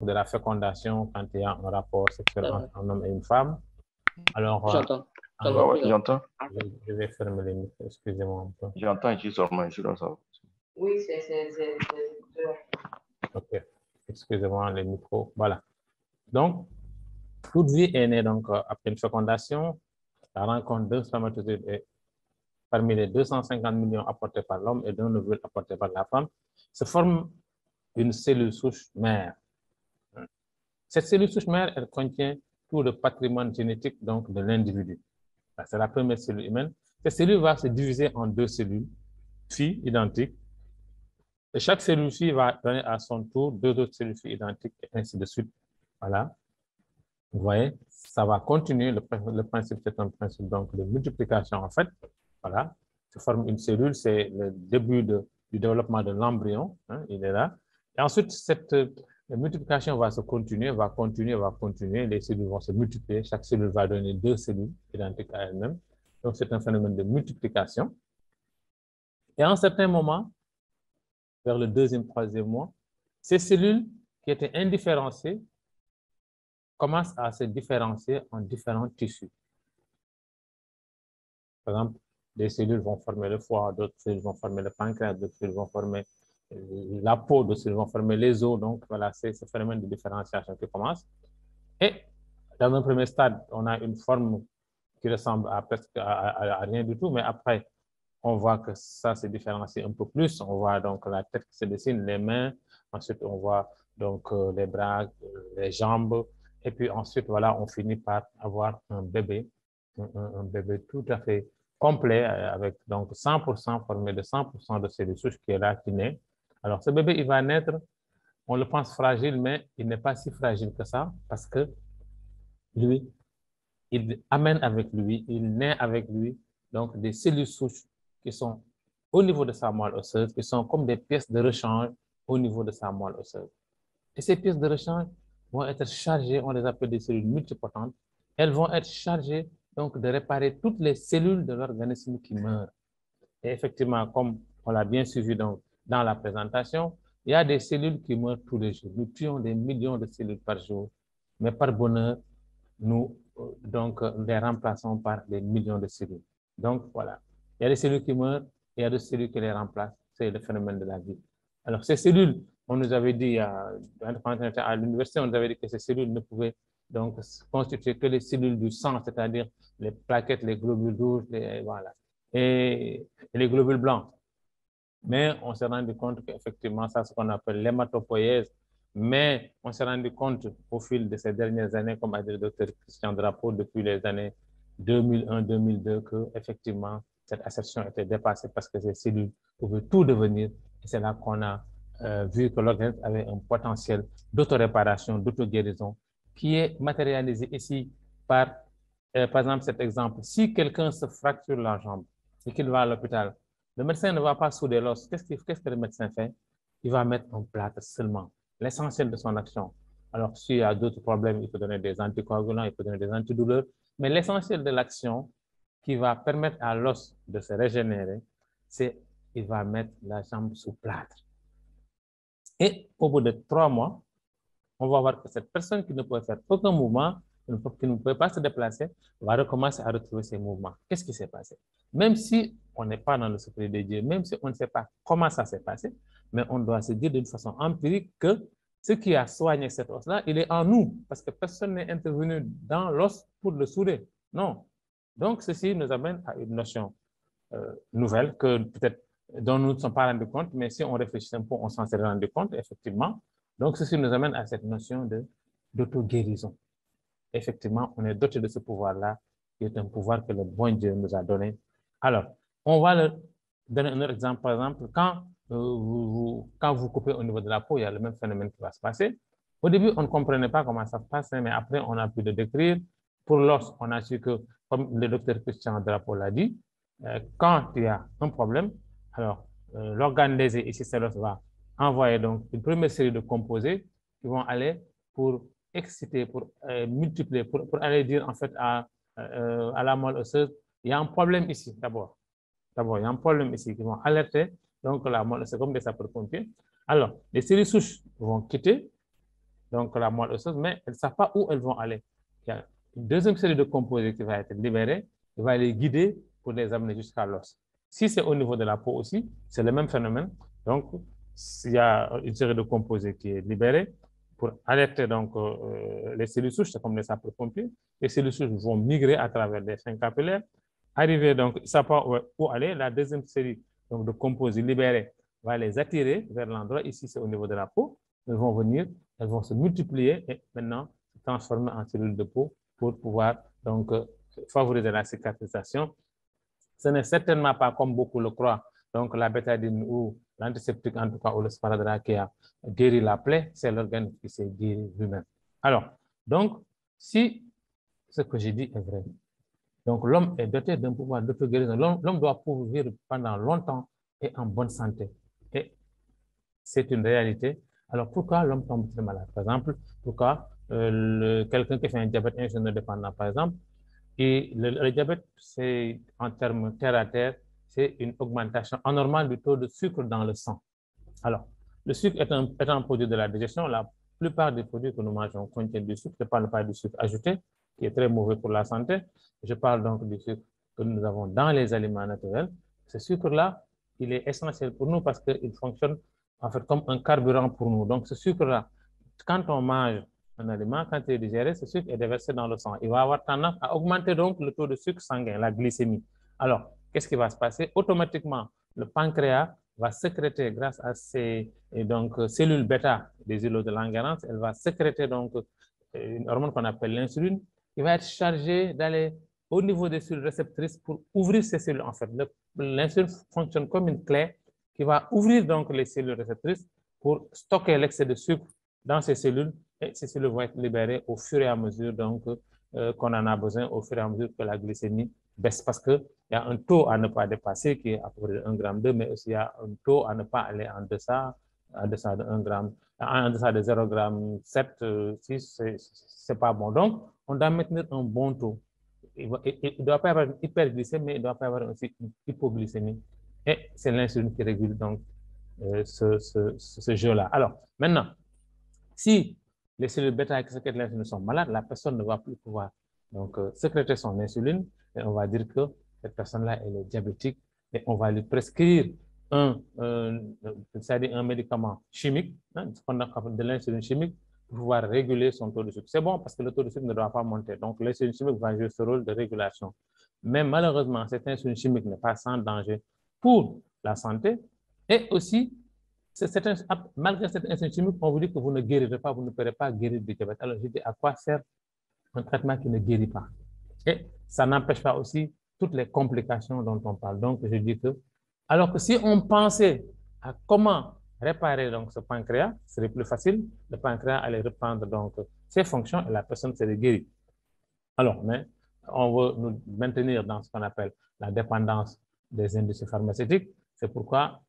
de la fécondation quand il y a un rapport sexuel entre un homme et une femme. Alors, J'entends. J'entends. Je vais fermer les micros, excusez-moi un peu. J'entends ici seulement, ici dans ça. Oui, c'est... Ok, excusez-moi les micros. Voilà. Donc, toute vie est née donc après une fécondation. La rencontre d'un spermatozoïde est parmi les 250 millions apportés par l'homme et d'un ovule apporté par la femme, se forme une cellule souche mère. Cette cellule souche mère, elle contient tout le patrimoine génétique donc, de l'individu. C'est la première cellule humaine. Cette cellule va se diviser en deux cellules filles identiques. Et chaque cellule fille va donner à son tour deux autres cellules filles identiques et ainsi de suite. Voilà. Vous voyez, ça va continuer. Le principe, c'est un principe donc, de multiplication en fait. Voilà. Se forme une cellule, c'est le début du développement de l'embryon. Hein, il est là. Et ensuite, cette multiplication va se continuer, va continuer. Les cellules vont se multiplier. Chaque cellule va donner deux cellules identiques à elle-même. Donc, c'est un phénomène de multiplication. Et à un certain moment, vers le deuxième, troisième mois, ces cellules qui étaient indifférenciées commencent à se différencier en différents tissus. Par exemple, des cellules vont former le foie, d'autres cellules vont former le pancréas, d'autres cellules vont former la peau, d'autres cellules vont former les os. Donc, voilà, c'est ce phénomène de différenciation qui commence. Et dans un premier stade, on a une forme qui ressemble à presque à rien du tout, mais après, on voit que ça se différencie un peu plus. On voit donc la tête qui se dessine, les mains. Ensuite, on voit donc les bras, les jambes. Et puis ensuite, voilà, on finit par avoir un bébé tout à fait complet avec donc 100% formé de 100% de cellules souches qui est là, qui naît. Alors, ce bébé, il va naître, on le pense fragile, mais il n'est pas si fragile que ça parce que lui, il amène avec lui, il naît avec lui, donc des cellules souches qui sont au niveau de sa moelle osseuse, qui sont comme des pièces de rechange au niveau de sa moelle osseuse. Et ces pièces de rechange vont être chargées, on les appelle des cellules multipotentes, elles vont être chargées donc de réparer toutes les cellules de l'organisme qui meurent. Et effectivement, comme on l'a bien suivi donc, dans la présentation, il y a des cellules qui meurent tous les jours. Nous tuons des millions de cellules par jour, mais par bonheur, nous donc les remplaçons par des millions de cellules. Donc voilà, il y a des cellules qui meurent, il y a des cellules qui les remplacent. C'est le phénomène de la vie. Alors ces cellules, on nous avait dit à l'université, on nous avait dit que ces cellules ne pouvaient donc constituer que les cellules du sang, c'est-à-dire les plaquettes, les globules rouges, voilà, et les globules blancs. Mais on s'est rendu compte qu'effectivement, ça, c'est ce qu'on appelle l'hématopoïèse. Mais on s'est rendu compte au fil de ces dernières années, comme a dit le docteur Christian Drapeau, depuis les années 2001-2002, que effectivement cette assertion était dépassée parce que ces cellules pouvaient tout devenir. Et c'est là qu'on a vu que l'organisme avait un potentiel d'autoréparation, d'auto-guérison, qui est matérialisé ici par exemple, cet exemple. Si quelqu'un se fracture la jambe et qu'il va à l'hôpital, le médecin ne va pas souder l'os. Qu'est-ce que le médecin fait? Il va mettre un plâtre seulement, l'essentiel de son action. Alors, s'il y a d'autres problèmes, il peut donner des anticoagulants, il peut donner des antidouleurs, mais l'essentiel de l'action qui va permettre à l'os de se régénérer, c'est qu'il va mettre la jambe sous plâtre. Et au bout de 3 mois, on va voir que cette personne qui ne peut faire aucun mouvement, qui ne peut pas se déplacer, va recommencer à retrouver ses mouvements. Qu'est-ce qui s'est passé? Même si on n'est pas dans le secret de Dieu, même si on ne sait pas comment ça s'est passé, mais on doit se dire d'une façon empirique que ce qui a soigné cet os-là, il est en nous, parce que personne n'est intervenu dans l'os pour le souder. Non. Donc, ceci nous amène à une notion nouvelle que peut-être dont nous ne sommes pas rendus compte, mais si on réfléchit un peu, on s'en serait rendu compte, effectivement. Donc, ceci nous amène à cette notion d'auto-guérison. Effectivement, on est doté de ce pouvoir-là, qui est un pouvoir que le bon Dieu nous a donné. Alors, on va donner un autre exemple. Par exemple, quand vous coupez au niveau de la peau, il y a le même phénomène qui va se passer. Au début, on ne comprenait pas comment ça se passe, mais après, on a pu le décrire. Pour l'os, on a su que, comme le docteur Christian Drapeau l'a dit, quand il y a un problème, alors l'organe lésé, ici c'est l'os, va envoyer donc une première série de composés qui vont aller pour exciter, pour multiplier, pour aller dire en fait à la moelle osseuse, il y a un problème ici d'abord. D'abord, il y a un problème ici qui vont alerter, donc la moelle osseuse comme des sapeurs-pompiers. Alors, les cellules souches vont quitter donc la moelle osseuse, mais elles ne savent pas où elles vont aller. Il y a une deuxième série de composés qui va être libérée, qui va les guider pour les amener jusqu'à l'os. Si c'est au niveau de la peau aussi, c'est le même phénomène. Donc, il y a une série de composés qui est libérée pour alerter donc, les cellules souches, c'est comme les sapeurs-pompiers. Les cellules souches vont migrer à travers des chaînes capillaires, arriver donc, ça ne sait pas où aller. La deuxième série donc, de composés libérés va les attirer vers l'endroit. Ici, c'est au niveau de la peau. Elles vont venir, elles vont se multiplier et maintenant se transformer en cellules de peau pour pouvoir donc favoriser la cicatrisation. Ce n'est certainement pas comme beaucoup le croient, donc la bétadine ou l'antiseptique en tout cas ou le sparadrap qui a guéri la plaie, c'est l'organisme qui s'est guéri lui-même. Alors, donc, si ce que j'ai dit est vrai, donc l'homme est doté d'un pouvoir d'auto-guérison, l'homme doit pouvoir vivre pendant longtemps et en bonne santé. Et c'est une réalité. Alors, pourquoi l'homme tombe très malade? Par exemple, pourquoi quelqu'un qui fait un diabète insulino-dépendant, par exemple, et le diabète, c'est en termes terre à terre, c'est une augmentation anormale du taux de sucre dans le sang. Alors, le sucre est un produit de la digestion. La plupart des produits que nous mangeons contiennent du sucre. Je ne parle pas du sucre ajouté, qui est très mauvais pour la santé. Je parle donc du sucre que nous avons dans les aliments naturels. Ce sucre-là, il est essentiel pour nous parce qu'il fonctionne en fait comme un carburant pour nous. Donc, ce sucre-là, quand on mange un aliment, quand il est digéré, ce sucre est déversé dans le sang. Il va avoir tendance à augmenter donc le taux de sucre sanguin, la glycémie. Alors, qu'est-ce qui va se passer? Automatiquement, le pancréas va sécréter, grâce à ces cellules bêta des îlots de Langerhans, elle va sécréter donc une hormone qu'on appelle l'insuline, qui va être chargée d'aller au niveau des cellules réceptrices pour ouvrir ces cellules. En fait, l'insuline fonctionne comme une clé qui va ouvrir donc les cellules réceptrices pour stocker l'excès de sucre dans ces cellules, et ces cellules vont être libérées au fur et à mesure donc qu'on en a besoin, au fur et à mesure que la glycémie baisse, parce qu'il y a un taux à ne pas dépasser qui est à peu près 1,2 g, mais aussi il y a un taux à ne pas aller en deçà de 1 g, en deçà de 0,7 g, c'est pas bon. Donc, on doit maintenir un bon taux. Il ne doit pas y avoir une hyperglycémie, mais il ne doit pas y avoir aussi une hypoglycémie. Et c'est l'insuline qui régule donc ce jeu-là. Alors, maintenant, si les cellules bêta qui sécrètent l'insuline sont malades, la personne ne va plus pouvoir donc, sécréter son insuline et on va dire que cette personne-là, elle est diabétique et on va lui prescrire c'est-à-dire un médicament chimique, hein, ce qu'on appelle de l'insuline chimique, pour pouvoir réguler son taux de sucre. C'est bon parce que le taux de sucre ne doit pas monter. Donc, l'insuline chimique va jouer ce rôle de régulation. Mais malheureusement, cette insuline chimique n'est pas sans danger pour la santé et aussi malgré cette insuline chimique, on vous dit que vous ne guérirez pas, vous ne pourrez pas guérir du diabète. Alors, je dis à quoi sert un traitement qui ne guérit pas? Et ça n'empêche pas aussi toutes les complications dont on parle. Donc, je dis que, alors que si on pensait à comment réparer donc ce pancréas, ce serait plus facile. Le pancréas allait reprendre donc ses fonctions et la personne serait guérie. Alors, mais on veut nous maintenir dans ce qu'on appelle la dépendance des industries pharmaceutiques. C'est pourquoi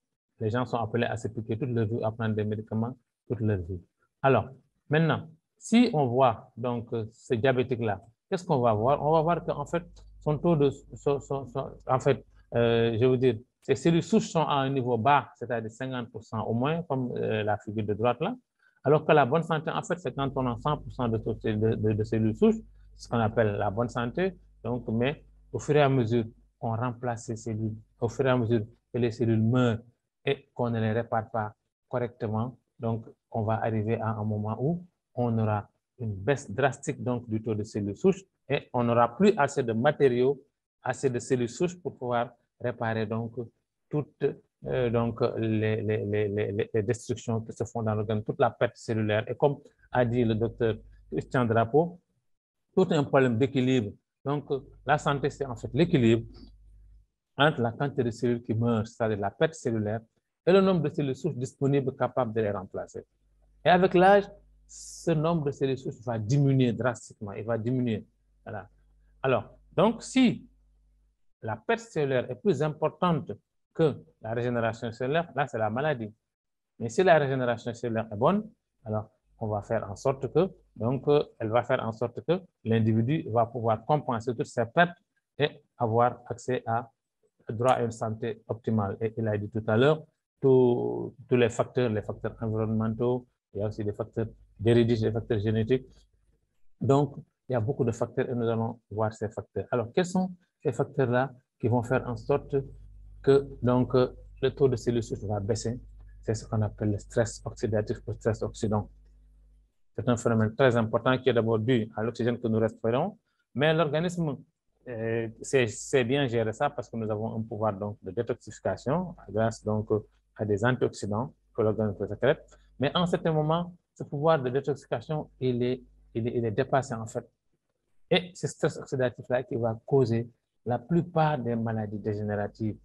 les gens sont appelés à se piquer toute leur vie, à prendre des médicaments toute leur vie. Alors, maintenant, si on voit donc ce diabétique-là, qu'est-ce qu'on va voir? On va voir qu'en fait, son taux de... je veux dire, ces cellules souches sont à un niveau bas, c'est-à-dire 50% au moins, comme la figure de droite là. Alors que la bonne santé, en fait, c'est quand on a 100% de cellules souches, ce qu'on appelle la bonne santé. Donc, mais au fur et à mesure qu'on remplace ces cellules, au fur et à mesure que les cellules meurent et qu'on ne les répare pas correctement, donc on va arriver à un moment où on aura une baisse drastique donc, du taux de cellules souches et on n'aura plus assez de matériaux, assez de cellules souches pour pouvoir réparer donc toutes les destructions qui se font dans l'organe, toute la perte cellulaire. Et comme a dit le docteur Christian Drapeau, tout un problème d'équilibre. Donc, la santé, c'est en fait l'équilibre entre la quantité de cellules qui meurent, c'est-à-dire la perte cellulaire, et le nombre de cellules souches disponibles capables de les remplacer. Et avec l'âge, ce nombre de cellules souches va diminuer drastiquement, il va diminuer. Voilà. Alors, donc, si la perte cellulaire est plus importante que la régénération cellulaire, là, c'est la maladie. Mais si la régénération cellulaire est bonne, alors on va faire en sorte que, donc, elle va faire en sorte que l'individu va pouvoir compenser toutes ses pertes et avoir accès à droit à une santé optimale. Et il a dit tout à l'heure, tous les facteurs environnementaux, il y a aussi des facteurs d'hérédité, des facteurs génétiques. Donc, il y a beaucoup de facteurs et nous allons voir ces facteurs. Alors, quels sont ces facteurs-là qui vont faire en sorte que donc, le taux de cellules souches va baisser? C'est ce qu'on appelle le stress oxydatif ou stress oxydant. C'est un phénomène très important qui est d'abord dû à l'oxygène que nous respirons, mais l'organisme sait bien gérer ça parce que nous avons un pouvoir donc, de détoxification grâce donc, à des antioxydants que l'organisme sécrète. Mais en certain moment, ce pouvoir de détoxification, il est dépassé en fait. Et ce stress oxydatif-là qui va causer la plupart des maladies dégénératives,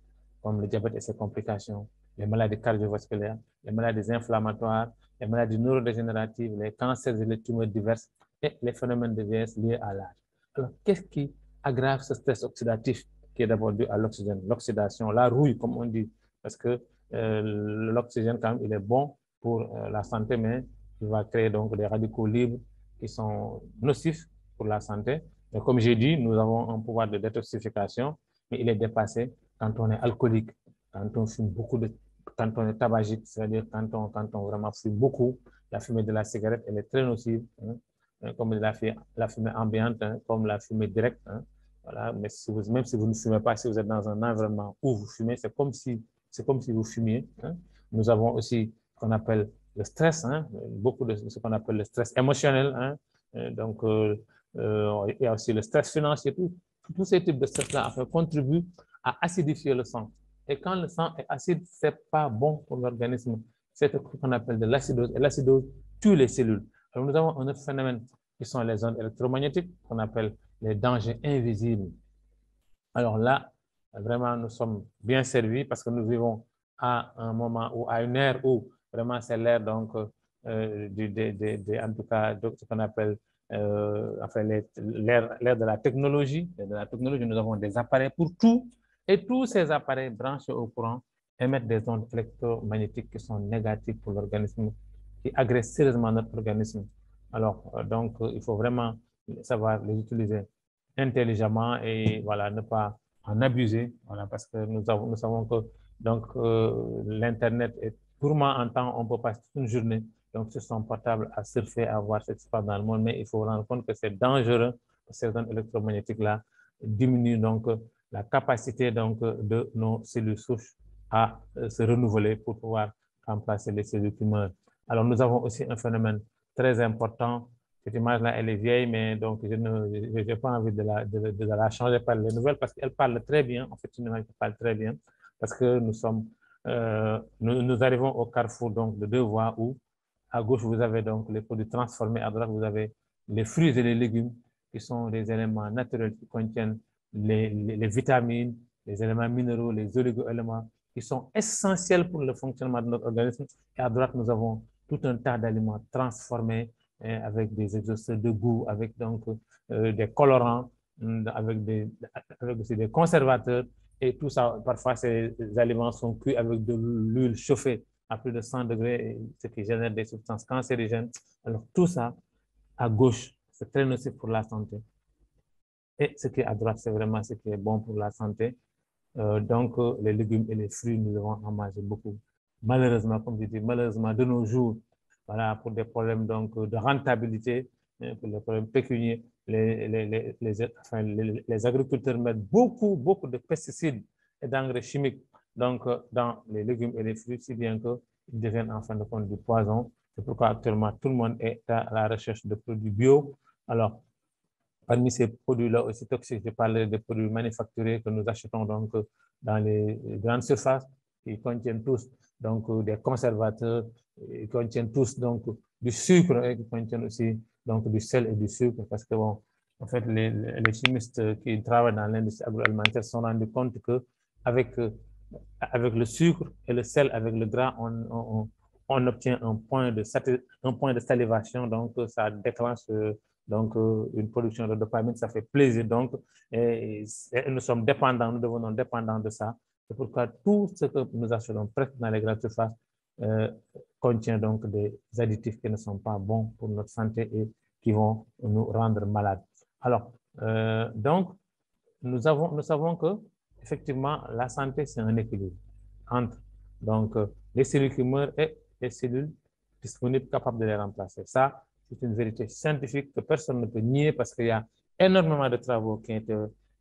comme le diabète et ses complications, les maladies cardiovasculaires, les maladies inflammatoires, les maladies neurodégénératives, les cancers et les tumeurs diverses et les phénomènes de vieillesse liés à l'âge. Alors, qu'est-ce qui aggrave ce stress oxydatif qui est d'abord dû à l'oxygène, l'oxydation, la rouille, comme on dit, parce que l'oxygène, quand même, il est bon pour la santé, mais il va créer donc des radicaux libres qui sont nocifs pour la santé. Mais comme j'ai dit, nous avons un pouvoir de détoxification, mais il est dépassé quand on est alcoolique, quand on fume beaucoup quand on est tabagique, c'est-à-dire quand on vraiment fume beaucoup. La fumée de la cigarette, elle est très nocive, hein, comme la fumée ambiante, hein, comme la fumée directe. Hein, voilà. Mais même si vous ne fumez pas, si vous êtes dans un environnement où vous fumez, c'est comme si vous fumiez. Hein. Nous avons aussi ce qu'on appelle le stress, hein, beaucoup de ce qu'on appelle le stress émotionnel. Hein, donc, il y a aussi le stress financier. Tous ces types de stress-là contribuent à acidifier le sang. Et quand le sang est acide, ce n'est pas bon pour l'organisme. C'est ce qu'on appelle de l'acidose. Et l'acidose tue les cellules. Alors, nous avons un autre phénomène qui sont les ondes électromagnétiques, qu'on appelle les dangers invisibles. Alors là, vraiment, nous sommes bien servis parce que nous vivons à un moment ou à une ère où vraiment c'est l'ère donc en tout cas de ce qu'on appelle enfin, l'ère de la technologie. Nous avons des appareils pour tout et tous ces appareils branchés au courant émettent des ondes électromagnétiques qui sont négatives pour l'organisme, qui agressent sérieusement notre organisme. Alors, donc, il faut vraiment savoir les utiliser intelligemment et voilà, ne pas en abuser, voilà, parce que nous savons que donc l'Internet est purement en temps, on peut passer une journée donc sur son portable à surfer, à voir ce qui se passe dans le monde, mais il faut rendre compte que c'est dangereux, ces ondes électromagnétiques-là diminuent donc la capacité donc de nos cellules souches à se renouveler pour pouvoir remplacer les cellules qui meurent. Alors nous avons aussi un phénomène très important. Cette image-là, elle est vieille, mais donc je n'ai pas envie de la changer par les nouvelles parce qu'elle parle très bien. En fait, c'est une image qui parle très bien parce que nous arrivons au carrefour donc, de deux voies où à gauche, vous avez donc les produits transformés, à droite, vous avez les fruits et les légumes qui sont des éléments naturels qui contiennent les vitamines, les éléments minéraux, les oligo-éléments qui sont essentiels pour le fonctionnement de notre organisme. Et à droite, nous avons tout un tas d'aliments transformés avec des exhausteurs de goût, avec donc des colorants, avec aussi des conservateurs. Et tout ça, parfois, ces aliments sont cuits avec de l'huile chauffée à plus de 100 degrés, ce qui génère des substances cancérigènes. Alors, tout ça, à gauche, c'est très nocif pour la santé. Et ce qui est à droite, c'est vraiment ce qui est bon pour la santé. Donc, les légumes et les fruits, nous devons en manger beaucoup. Malheureusement, comme je dis, malheureusement, de nos jours, voilà, pour des problèmes donc, de rentabilité, pour les problèmes pécuniaires, les agriculteurs mettent beaucoup de pesticides et d'engrais chimiques donc, dans les légumes et les fruits, si bien qu'ils deviennent en fin de compte du poison. C'est pourquoi actuellement, tout le monde est à la recherche de produits bio. Alors, parmi ces produits-là aussi toxiques, je parlais des produits manufacturés que nous achetons donc dans les grandes surfaces qui contiennent tous donc des conservateurs, qui contiennent tous donc du sucre et qui contiennent aussi donc du sel et du sucre parce que bon, en fait les chimistes qui travaillent dans l'industrie agroalimentaire se sont rendus compte que avec le sucre et le sel, avec le gras, on obtient un point de salivation, donc ça déclenche donc une production de dopamine, ça fait plaisir. Donc, et nous sommes dépendants, nous devenons dépendants de ça. C'est pourquoi tout ce que nous achetons presque dans les grandes surfaces contient donc des additifs qui ne sont pas bons pour notre santé et qui vont nous rendre malades. Alors, donc, nous savons que effectivement, la santé, c'est un équilibre entre donc, les cellules qui meurent et les cellules disponibles capables de les remplacer. Ça, c'est une vérité scientifique que personne ne peut nier parce qu'il y a énormément de travaux qui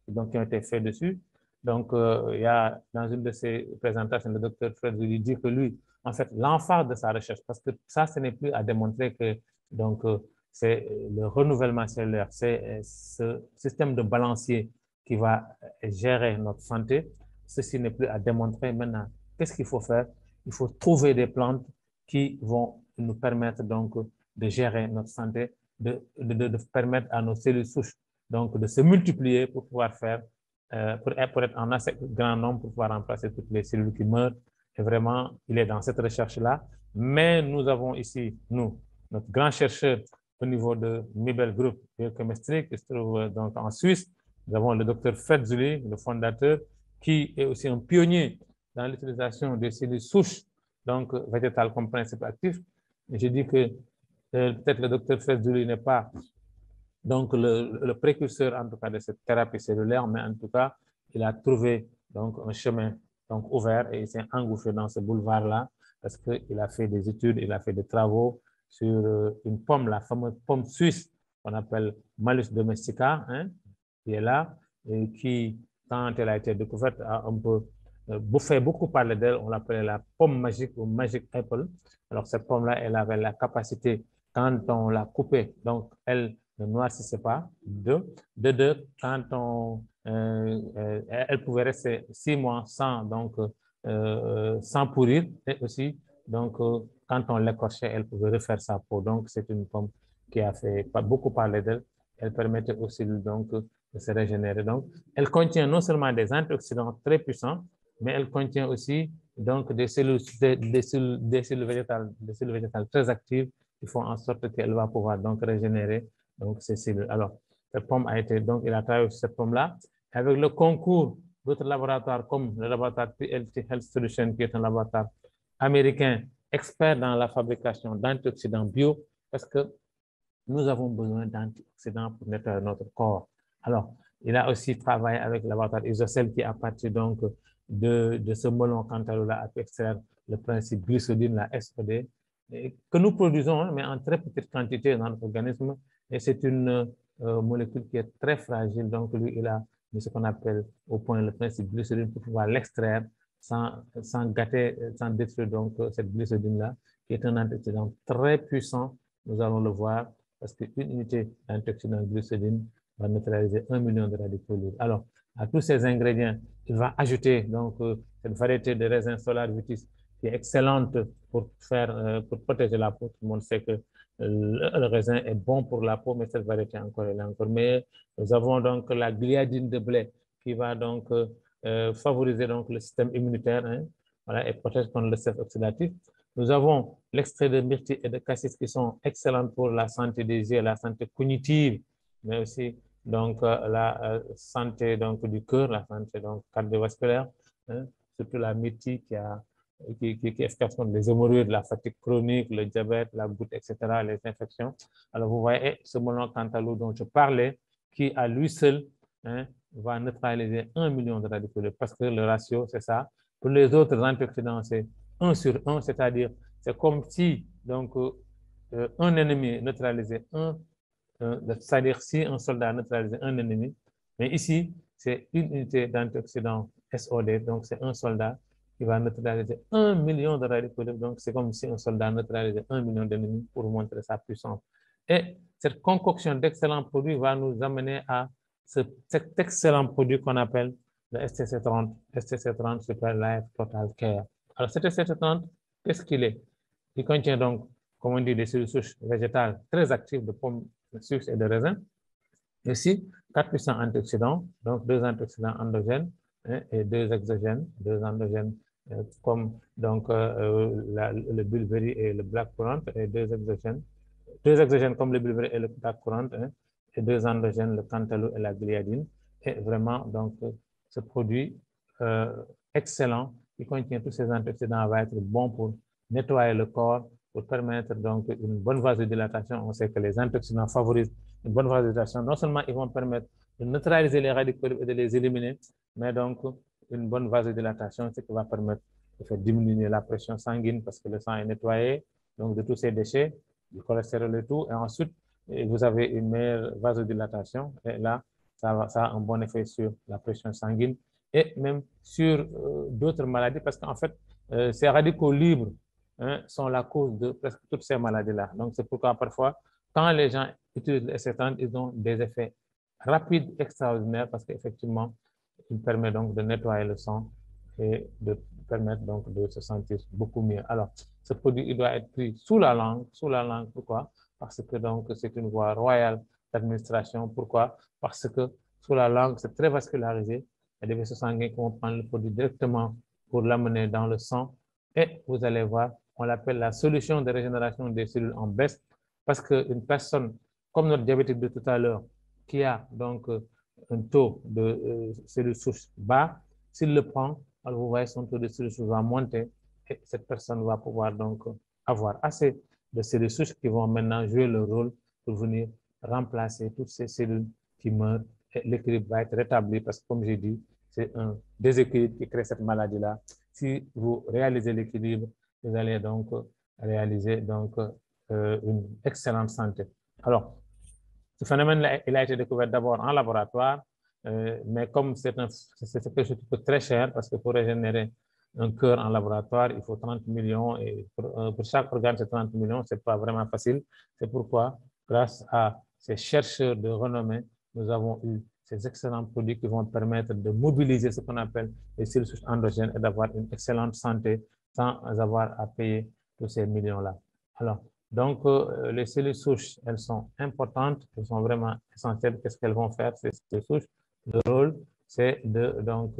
ont été faits dessus. Donc, il y a dans une de ses présentations, le docteur Fred lui dit que lui, en fait, l'emphase de sa recherche, parce que ça, ce n'est plus à démontrer que donc c'est le renouvellement cellulaire, c'est ce système de balancier qui va gérer notre santé. Ceci n'est plus à démontrer. Maintenant, qu'est-ce qu'il faut faire? Il faut trouver des plantes qui vont nous permettre donc de gérer notre santé, de permettre à nos cellules souches donc de se multiplier pour pouvoir faire, pour être en assez grand nombre pour pouvoir remplacer toutes les cellules qui meurent. Et vraiment, il est dans cette recherche-là. Mais nous avons ici, notre grand chercheur au niveau de Nibel Group Biochemistry, qui se trouve donc en Suisse. Nous avons le docteur Fedzuli, le fondateur, qui est aussi un pionnier dans l'utilisation des cellules souches, donc végétales comme principe actif. Et je dis que peut-être le docteur Fedzuli n'est pas donc le précurseur en tout cas de cette thérapie cellulaire, mais en tout cas, il a trouvé donc un chemin donc ouvert et il s'est engouffré dans ce boulevard-là parce qu'il a fait des études, il a fait des travaux sur une pomme, la fameuse pomme suisse qu'on appelle Malus domestica, hein, qui est là et qui, quand elle a été découverte, a un peu fait beaucoup parler d'elle. On l'appelait la pomme magique ou magic apple. Alors cette pomme-là, elle avait la capacité, quand on l'a coupée, donc elle ne noircissait pas. Deux, quand elle pouvait rester 6 mois sans pourrir. Et aussi, donc, quand on l'écorchait, elle pouvait refaire sa peau. Donc, c'est une pomme qui a fait beaucoup parler d'elle. Elle permettait aussi donc de se régénérer. Donc, elle contient non seulement des antioxydants très puissants, mais elle contient aussi donc des cellules végétales très actives qui font en sorte qu'elle va pouvoir donc régénérer donc ces cellules. Alors, cette pomme a été, donc il a travaillé sur cette pomme-là avec le concours d'autres laboratoires comme le laboratoire PLT Health Solutions, qui est un laboratoire américain expert dans la fabrication d'antioxydants bio, parce que nous avons besoin d'antioxydants pour nettoyer notre corps. Alors, il a aussi travaillé avec le laboratoire Isocell qui, à partir donc de ce melon cantaloupe, a pu extraire le principe glycodine, la SOD, que nous produisons, mais en très petite quantité dans notre organisme. Et c'est une molécule qui est très fragile. Donc, lui, il a mis ce qu'on appelle au point le principe glycodine pour pouvoir l'extraire sans gâter, sans détruire donc cette glycodine-là, qui est un antioxydant très puissant. Nous allons le voir parce qu'une unité d'antioxydant glycodine va neutraliser 1 million de radicaux libres. Alors, à tous ces ingrédients, il va ajouter donc cette variété de raisin Solar Vitis qui est excellente pour protéger la peau. Tout le monde sait que le raisin est bon pour la peau, mais cette variété elle est encore meilleure. Nous avons donc la gliadine de blé qui va donc favoriser donc le système immunitaire, hein, voilà, et protéger contre le stress oxydatif. Nous avons l'extrait de myrtille et de cassis qui sont excellents pour la santé des yeux, la santé cognitive, mais aussi donc la santé donc du cœur, la santé donc cardiovasculaire, hein, surtout la myrtille qui est efficace contre les hémorroïdes, la fatigue chronique, le diabète, la goutte, etc., les infections. Alors vous voyez ce melon cantaloupe dont je parlais, qui à lui seul, hein, va neutraliser 1 million de radicaux libres parce que le ratio, c'est ça. Pour les autres antioxydants, c'est 1 sur 1, c'est-à-dire c'est comme si donc un ennemi neutralisait c'est-à-dire si un soldat neutralisait un ennemi, mais ici, c'est une unité d'antioxydant SOD, donc c'est un soldat qui va neutraliser 1 million de radicaux libres, donc c'est comme si un soldat neutralisait 1 million d'ennemis pour montrer sa puissance. Et cette concoction d'excellents produits va nous amener à cet excellent produit qu'on appelle le STC30. STC30 Super Life Total Care. Alors, cet STC30, qu'est-ce qu'il est? Il contient donc, comme on dit, des cellules souches végétales très actives de pommes, de sucre et de raisin. Et aussi, 4 puissants antioxydants, donc 2 antioxydants endogènes, hein, et 2 exogènes, 2 endogènes, comme donc le bilberry et le blackcurrant, et 2 exogènes comme le bilberry et le blackcurrant, hein, et 2 endogènes, le cantaloupe et la gliadine. Et vraiment, donc, ce produit excellent qui contient tous ces antioxydants va être bon pour nettoyer le corps, pour permettre donc une bonne vasodilatation. On sait que les antioxydants favorisent une bonne vasodilatation. Non seulement ils vont permettre de neutraliser les radicaux et de les éliminer, mais donc une bonne vasodilatation, ce qui va permettre de faire diminuer la pression sanguine parce que le sang est nettoyé, donc de tous ces déchets, du cholestérol et tout. Et ensuite, vous avez une meilleure vasodilatation. Et là, ça a un bon effet sur la pression sanguine et même sur d'autres maladies parce qu'en fait, ces radicaux libres hein, sont la cause de presque toutes ces maladies-là. Donc, c'est pourquoi parfois, quand les gens utilisent les S30, ils ont des effets rapides, extraordinaires parce qu'effectivement, il permet donc de nettoyer le sang et de permettre donc de se sentir beaucoup mieux. Alors, ce produit, il doit être pris sous la langue. Sous la langue, pourquoi? Parce que donc, c'est une voie royale d'administration. Pourquoi? Parce que sous la langue, c'est très vascularisé. Il y a des vaisseaux sanguins qui vont prendre le produit directement pour l'amener dans le sang. Et vous allez voir, on l'appelle la solution de régénération des cellules en baisse parce qu'une personne, comme notre diabétique de tout à l'heure, qui a donc un taux de cellules souches bas, s'il le prend, alors vous voyez son taux de cellules souches va monter et cette personne va pouvoir donc avoir assez de cellules souches qui vont maintenant jouer le rôle pour venir remplacer toutes ces cellules qui meurent et l'équilibre va être rétabli parce que comme j'ai dit, c'est un déséquilibre qui crée cette maladie-là. Si vous réalisez l'équilibre, vous allez donc réaliser donc une excellente santé. Alors, ce phénomène-là, il a été découvert d'abord en laboratoire, mais comme c'est quelque chose qui coûte très cher, parce que pour régénérer un cœur en laboratoire, il faut 30 millions, et pour chaque organe, c'est 30 millions, ce n'est pas vraiment facile. C'est pourquoi, grâce à ces chercheurs de renommée, nous avons eu ces excellents produits qui vont permettre de mobiliser ce qu'on appelle les cellules souches endogènes et d'avoir une excellente santé sans avoir à payer tous ces millions-là. Alors, donc, les cellules souches, elles sont importantes, elles sont vraiment essentielles. Qu'est-ce qu'elles vont faire, ces cellules souches? Le rôle, c'est de donc,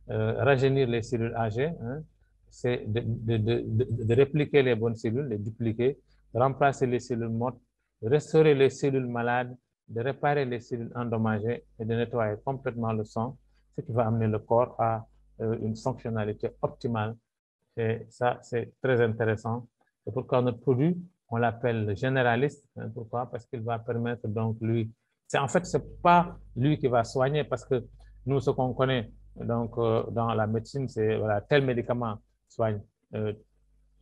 rajeunir les cellules âgées, hein, c'est de répliquer les bonnes cellules, les dupliquer, de remplacer les cellules mortes, de restaurer les cellules malades, de réparer les cellules endommagées et de nettoyer complètement le sang, ce qui va amener le corps à une fonctionnalité optimale. Et ça, c'est très intéressant. C'est pourquoi notre produit, on l'appelle le généraliste. Pourquoi? Parce qu'il va permettre donc lui, en fait, c'est pas lui qui va soigner parce que nous, ce qu'on connaît donc dans la médecine, c'est voilà, tel médicament soigne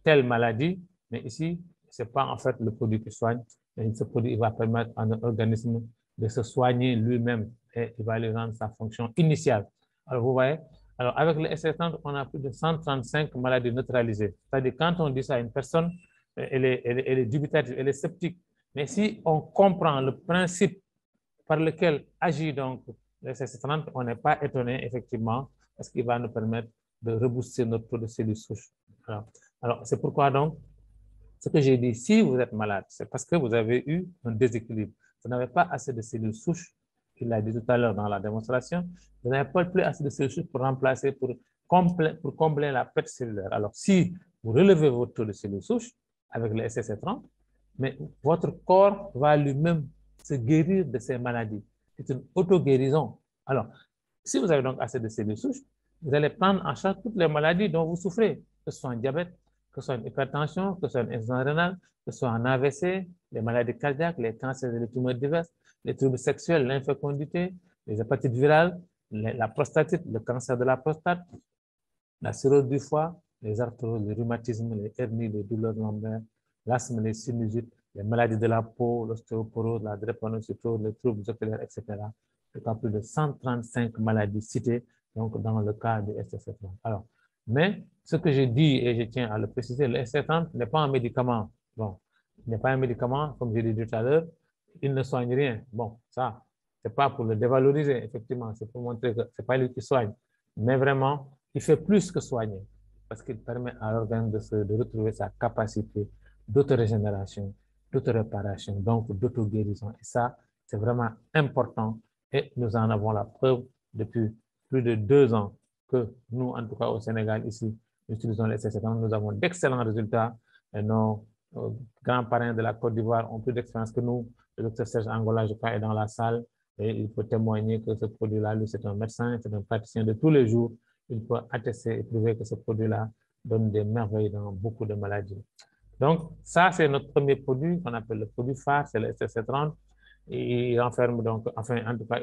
telle maladie, mais ici, c'est pas en fait le produit qui soigne, mais ce produit il va permettre à notre organisme de se soigner lui-même et il va lui rendre sa fonction initiale. Alors, vous voyez, alors avec le S30, on a plus de 135 maladies neutralisées. C'est-à-dire, quand on dit ça à une personne, elle est dubitative, elle est sceptique. Mais si on comprend le principe par lequel agit donc le S30, on n'est pas étonné, effectivement, parce qu'il va nous permettre de rebooster notre taux de cellules souches. Alors c'est pourquoi donc, ce que j'ai dit, si vous êtes malade, c'est parce que vous avez eu un déséquilibre. Vous n'avez pas assez de cellules souches, il l'a dit tout à l'heure dans la démonstration, vous n'avez pas plus assez de cellules souches pour remplacer, pour combler la perte cellulaire. Alors, si vous relevez votre taux de cellules souches avec le SSC30, mais votre corps va lui-même se guérir de ces maladies. C'est une auto-guérison. Alors, si vous avez donc assez de cellules souches, vous allez prendre en charge toutes les maladies dont vous souffrez, que ce soit un diabète, que ce soit une hypertension, que ce soit une insuffisance rénale, que ce soit un AVC, les maladies cardiaques, les cancers et les tumeurs diverses, les troubles sexuels, l'infécondité, les hépatites virales, la prostatite, le cancer de la prostate, la cirrhose du foie, les arthroses, les rhumatismes, les hernies, les douleurs lombaires, l'asthme, les sinusites, les maladies de la peau, l'ostéoporose, la drépanocytose, les troubles oculaires, etc. C'est à plus de 135 maladies citées donc, dans le cas du ST70. Alors, mais ce que j'ai dit, et je tiens à le préciser, le ST30 n'est pas un médicament. Bon, il n'est pas un médicament, comme j'ai dit tout à l'heure, il ne soigne rien. Bon, ça, ce n'est pas pour le dévaloriser, effectivement, c'est pour montrer que ce n'est pas lui qui soigne. Mais vraiment, il fait plus que soigner, parce qu'il permet à l'organisme de retrouver sa capacité d'autorégénération, d'autoréparation, donc d'auto-guérison. Et ça, c'est vraiment important. Et nous en avons la preuve depuis plus de 2 ans que nous, en tout cas au Sénégal, ici, nous utilisons les SC70. Nous avons d'excellents résultats. Et nos grands parrains de la Côte d'Ivoire ont plus d'expérience que nous. Le docteur Serge Angola, je crois, est dans la salle. Et il peut témoigner que ce produit-là, lui, c'est un médecin, c'est un praticien de tous les jours. Il peut attester et prouver que ce produit-là donne des merveilles dans beaucoup de maladies. Donc, ça, c'est notre premier produit qu'on appelle le produit phare, c'est le STC30. Il renferme donc, enfin, en tout cas,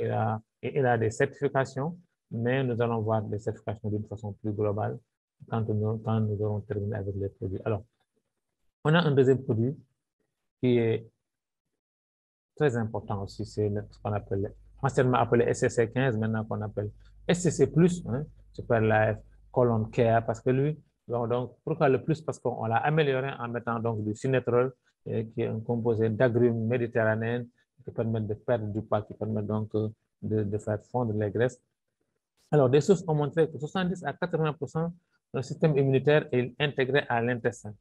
il a des certifications, mais nous allons voir les certifications d'une façon plus globale quand nous aurons terminé avec les produits. Alors, On a un deuxième produit qui est très important aussi, c'est ce qu'on appelle, anciennement appelé SCC15, maintenant qu'on appelle SCC+, hein, Super Life Colon Care, parce que lui, donc pourquoi le plus? Parce qu'on l'a amélioré en mettant donc du sinétrol, qui est un composé d'agrumes méditerranéennes qui permettent de perdre du poids, qui permettent donc de faire fondre les graisses. Alors, des sources ont montré que 70 à 80% de notre système immunitaire est intégré à l'intestin.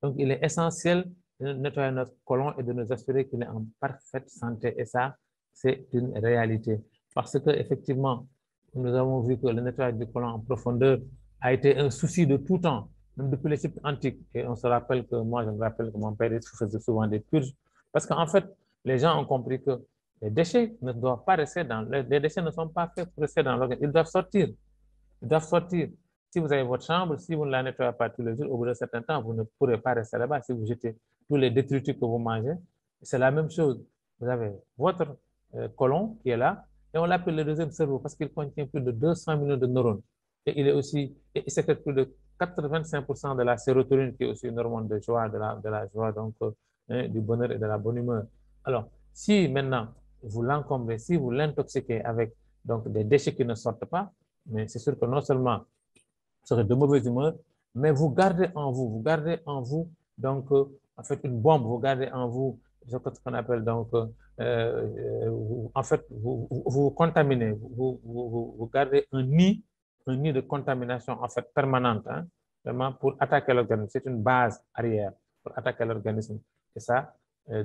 Donc, il est essentiel de nettoyer notre côlon et de nous assurer qu'il est en parfaite santé. Et ça, c'est une réalité. Parce que, effectivement, nous avons vu que le nettoyage du côlon en profondeur a été un souci de tout temps, même depuis les siècles antiques. Et on se rappelle que, moi, je me rappelle que mon père faisait souvent des purges. Parce qu'en fait, les gens ont compris que les déchets ne doivent pas rester les déchets ne sont pas faits pour rester dans l'organisme. Ils doivent sortir. Ils doivent sortir. Si vous avez votre chambre, si vous ne la nettoyez pas tous les jours, au bout d'un certain temps, vous ne pourrez pas rester là-bas. Si vous jetez tous les détritus que vous mangez, c'est la même chose. Vous avez votre côlon qui est là, et on l'appelle le deuxième cerveau parce qu'il contient plus de 200 millions de neurones. Et il est aussi, il sécrète plus de 85% de la sérotonine, qui est aussi une hormone de joie, de la joie, donc du bonheur et de la bonne humeur. Alors, si maintenant vous l'encombrez, si vous l'intoxiquez avec donc des déchets qui ne sortent pas, mais c'est sûr que non seulement vous serez de mauvaise humeur, mais vous gardez en vous, donc, en fait, une bombe, vous gardez en vous ce qu'on appelle donc, en fait, vous contaminez, vous gardez un nid de contamination, en fait, permanente, hein, vraiment pour attaquer l'organisme. C'est une base arrière pour attaquer l'organisme. Et ça,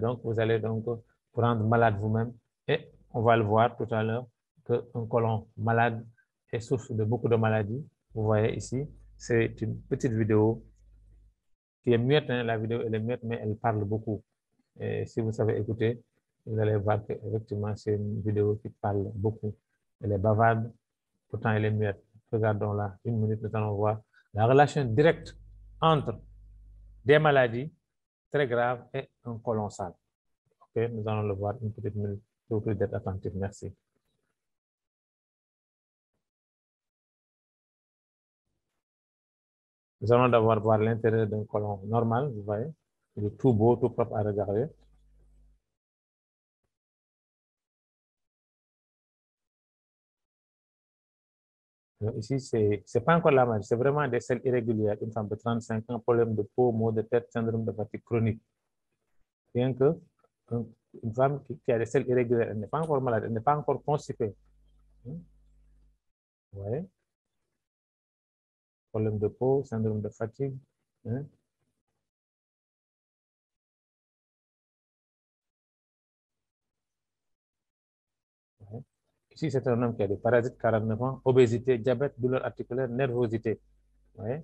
donc, vous allez donc vous rendre malade vous-même. Et on va le voir tout à l'heure, qu'un côlon malade est source de beaucoup de maladies. Vous voyez ici, c'est une petite vidéo qui est muette, hein, la vidéo elle est muette, mais elle parle beaucoup. Et si vous savez écouter, vous allez voir qu'effectivement, c'est une vidéo qui parle beaucoup. Elle est bavarde, pourtant elle est muette. Regardons-la, une minute, nous allons voir la relation directe entre des maladies très graves et un côlon sale. OK, nous allons le voir une petite minute. Je vous prie d'être attentif. Merci. Nous allons d'abord voir l'intérieur d'un côlon normal, vous voyez. Il est tout beau, tout propre à regarder. Ici, c'est pas encore la maladie, c'est vraiment des selles irrégulières. Une femme de 35 ans, problème de peau, maux de tête, syndrome de fatigue chronique. Bien que une femme qui a des selles irrégulières, elle n'est pas encore malade, elle n'est pas encore constipée. Vous voyez? Problème de peau, syndrome de fatigue. Hein? Ici, c'est un homme qui a des parasites, 49 ans, obésité, diabète, douleur articulaire, nervosité. Vous voyez?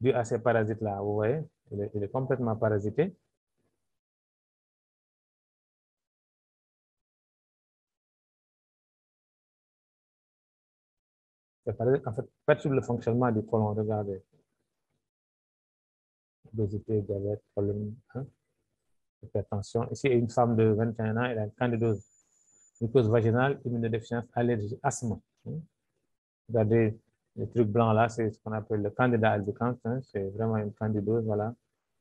Dû à ces parasites-là, vous voyez, il est complètement parasité. Ces parasites, en fait, perturbent le fonctionnement du côlon. Regardez. Obésité, diabète, problème, hein, hypertension. Ici, une femme de 21 ans, elle a une candidose, mucose vaginale, immunodéficience, allergie, asthme. Hein. Regardez les trucs blancs là, c'est ce qu'on appelle le candida albicans. Hein, c'est vraiment une candidose, voilà.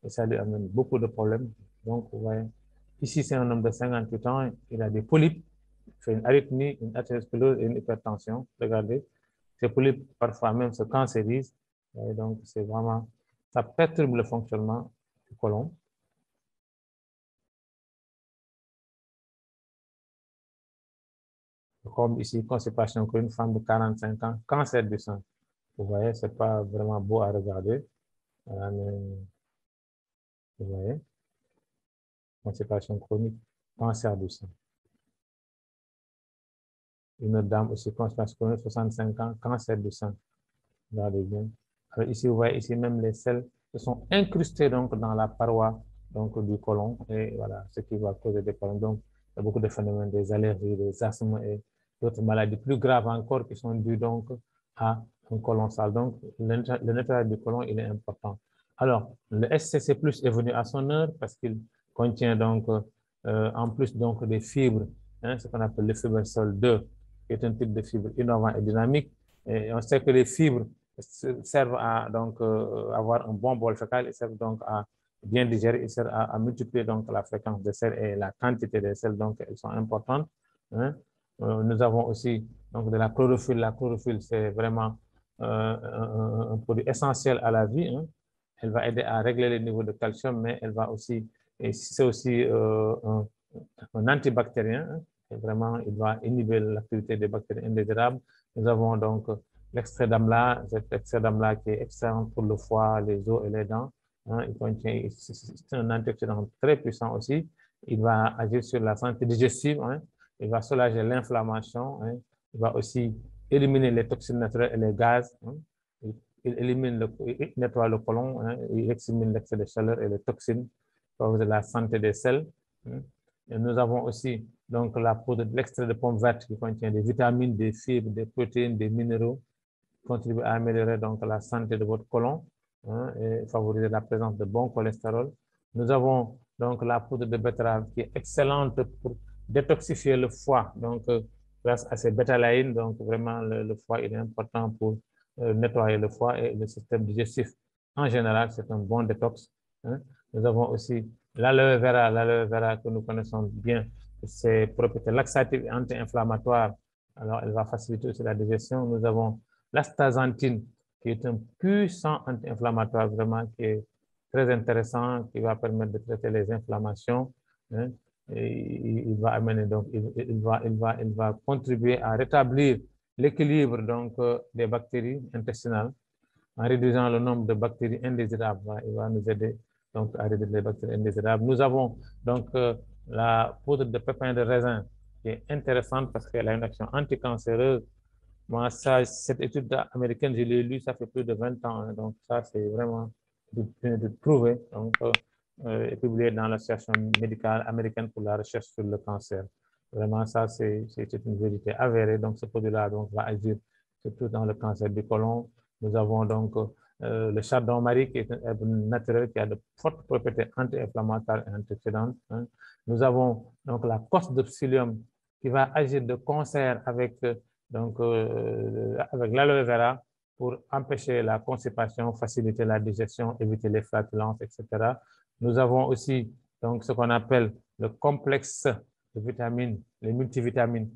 Et ça lui amène beaucoup de problèmes. Donc, vous voyez, ici, c'est un homme de 58 ans, il a des polypes, il fait une arythmie, une athérosclérose et une hypertension. Regardez, ces polypes, parfois même, se cancérisent. Et donc, c'est vraiment, ça perturbe le fonctionnement du côlon. Comme ici, constipation pour une femme de 45 ans, cancer du sein. Vous voyez, ce n'est pas vraiment beau à regarder. Voilà, mais, vous voyez, constipation chronique, cancer du sein. Une autre dame aussi, constipation chronique, 65 ans, cancer du sein. Regardez bien. Alors ici, vous voyez, ici même les selles se sont incrustées donc, dans la paroi donc, du côlon. Et voilà, ce qui va causer des problèmes. Donc, il y a beaucoup de phénomènes, des allergies, des asthmes et d'autres maladies plus graves encore qui sont dues donc à un côlon sale. Donc, le nettoyage du côlon, il est important. Alors, le SCC+ est venu à son heure parce qu'il contient donc, en plus donc des fibres, hein, ce qu'on appelle le fibrosol 2, qui est un type de fibre innovant et dynamique. Et on sait que les fibres servent à donc, avoir un bon bol fécal, ils servent donc à bien digérer, ils servent à multiplier donc, la fréquence des selles et la quantité des selles, donc elles sont importantes. Hein. Nous avons aussi donc, de la chlorophylle. La chlorophylle, c'est vraiment un produit essentiel à la vie. Hein. Elle va aider à régler les niveaux de calcium, mais elle va aussi, c'est aussi un antibactérien. Hein. Et vraiment, il va inhiber l'activité des bactéries indésirables. Nous avons donc l'extrait d'amla, cet extrait d'amla qui est excellent pour le foie, les os et les dents. Hein. C'est un antioxydant très puissant aussi. Il va agir sur la santé digestive. Hein. Il va soulager l'inflammation. Hein. Il va aussi éliminer les toxines naturelles et les gaz. Hein. Il nettoie le côlon. Hein. Il élimine l'excès de chaleur et les toxines. Pour la santé des selles. Hein. Et nous avons aussi donc, la poudre de l'extrait de pomme verte qui contient des vitamines, des fibres, des protéines, des minéraux, qui contribuent à améliorer donc, la santé de votre côlon, hein, et favoriser la présence de bon cholestérol. Nous avons donc la poudre de betterave qui est excellente pour détoxifier le foie, donc grâce à ces bétalaïnes. Donc vraiment, le foie il est important pour nettoyer le foie et le système digestif. En général, c'est un bon détox. Hein. Nous avons aussi l'aloe vera que nous connaissons bien, ses propriétés laxatives et anti-inflammatoires. Alors, elle va faciliter aussi la digestion. Nous avons l'astaxanthine, qui est un puissant anti-inflammatoire vraiment, qui est très intéressant, qui va permettre de traiter les inflammations. Hein. Et il va amener donc, il va contribuer à rétablir l'équilibre donc des bactéries intestinales en réduisant le nombre de bactéries indésirables. Il va nous aider donc à réduire les bactéries indésirables. Nous avons donc la poudre de pépins de raisin qui est intéressante parce qu'elle a une action anticancéreuse. Moi, ça, cette étude américaine, je l'ai lue, ça fait plus de 20 ans. Hein, donc, ça, c'est vraiment de prouver. Donc, est publié dans l'Association médicale américaine pour la recherche sur le cancer. Vraiment, ça, c'est une vérité avérée. Donc, ce produit-là va agir surtout dans le cancer du côlon. Nous avons donc le chardon-marie qui est un herbe naturel qui a de fortes propriétés anti-inflammatoires et antioxydantes. Hein. Nous avons donc la cosse de psyllium qui va agir de concert avec, avec l'aloe vera pour empêcher la constipation, faciliter la digestion, éviter les flatulences, etc. Nous avons aussi donc, ce qu'on appelle le complexe de vitamines, les multivitamines.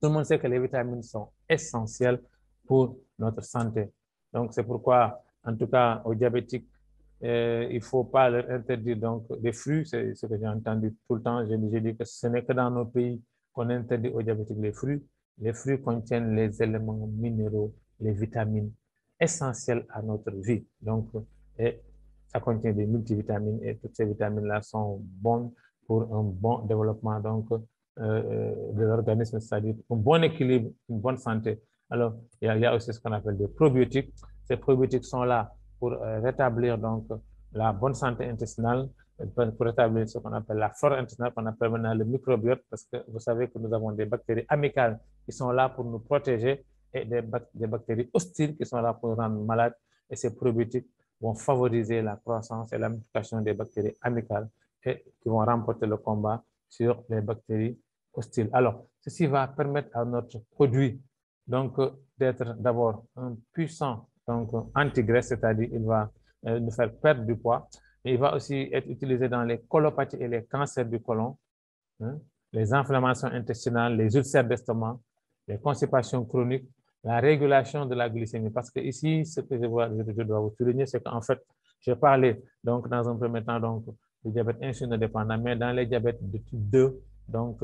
Tout le monde sait que les vitamines sont essentielles pour notre santé. Donc, c'est pourquoi, en tout cas, aux diabétiques, il ne faut pas leur interdire donc, des fruits. C'est ce que j'ai entendu tout le temps. J'ai dit que ce n'est que dans nos pays qu'on interdit aux diabétiques les fruits. Les fruits contiennent les éléments minéraux, les vitamines essentielles à notre vie. Donc, et ça contient des multivitamines et toutes ces vitamines-là sont bonnes pour un bon développement donc, de l'organisme, c'est-à-dire un bon équilibre, une bonne santé. Alors, il y a aussi ce qu'on appelle des probiotiques. Ces probiotiques sont là pour rétablir donc la bonne santé intestinale, pour rétablir ce qu'on appelle la flore intestinale, qu'on appelle maintenant le microbiote, parce que vous savez que nous avons des bactéries amicales qui sont là pour nous protéger et des bactéries hostiles qui sont là pour nous rendre malades. Et ces probiotiques vont favoriser la croissance et la multiplication des bactéries amicales et qui vont remporter le combat sur les bactéries hostiles. Alors, ceci va permettre à notre produit donc d'être d'abord un puissant anti-graisse, c'est-à-dire il va nous faire perdre du poids. Mais il va aussi être utilisé dans les colopathies et les cancers du côlon, hein, les inflammations intestinales, les ulcères d'estomac, les constipations chroniques, la régulation de la glycémie. Parce que ici, ce que je dois vous souligner, c'est qu'en fait, j'ai parlé donc dans un premier temps donc, du diabète insulinodépendant, mais dans les diabètes de type 2, donc